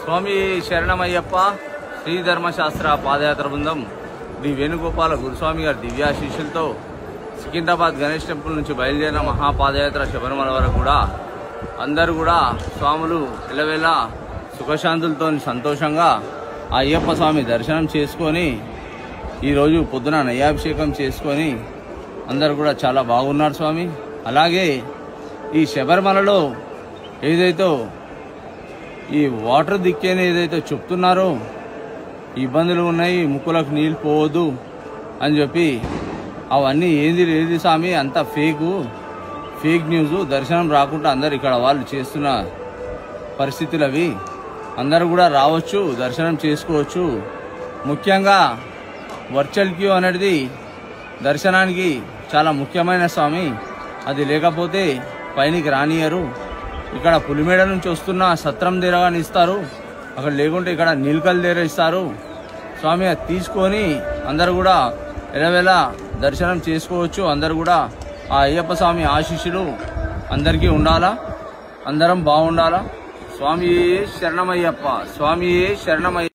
స్వామి శరణమయ్యప్ప శ్రీ ధర్మశాస్త్ర పాదయాత్ర బృందం శ్రీ వేణుగోపాల గురుస్వామి గారి దివ్యాశీస్సులతో సికింద్రాబాద్ గణేష్ టెంపుల్ నుంచి బయలుదేరిన మహాపాదయాత్ర శబరిమల వరకు కూడా అందరూ కూడా స్వాములు ఎల్లవేళ సుఖశాంతులతో సంతోషంగా ఆ అయ్యప్ప స్వామి దర్శనం చేసుకొని ఈరోజు పొద్దున నయ్యాభిషేకం చేసుకొని అందరూ కూడా చాలా బాగున్నారు స్వామి. అలాగే ఈ శబరిమలలో ఏదైతే ఈ వాటర్ దిక్కేని ఏదైతే చెప్తున్నారో ఇబ్బందులు ఉన్నాయి, ముక్కులకు నీళ్ళు పోవద్దు అని చెప్పి అవన్నీ ఏది స్వామి అంతా ఫేక్ న్యూస్. దర్శనం రాకుండా అందరు ఇక్కడ వాళ్ళు చేస్తున్న పరిస్థితులు అవి. అందరూ కూడా రావచ్చు, దర్శనం చేసుకోవచ్చు. ముఖ్యంగా వర్చువల్ క్యూ అనేది దర్శనానికి చాలా ముఖ్యమైన స్వామి. అది లేకపోతే పైనకి రానియరు. ఇక్కడ పులిమేడ నుంచి వస్తున్న సత్రం దగ్గర ఇస్తారు, అక్కడ లేకుంటే ఇక్కడ నీలకల్ దగ్గర ఇస్తారు స్వామి. అది తీసుకొని అందరు కూడా ఎలవేళ దర్శనం చేసుకోవచ్చు. అందరు కూడా ఆ అయ్యప్ప స్వామి ఆశీస్సులు అందరికీ ఉండాలా, అందరం బాగుండాలా. స్వామి శరణమయ్యప్ప, స్వామి శరణమయ్య.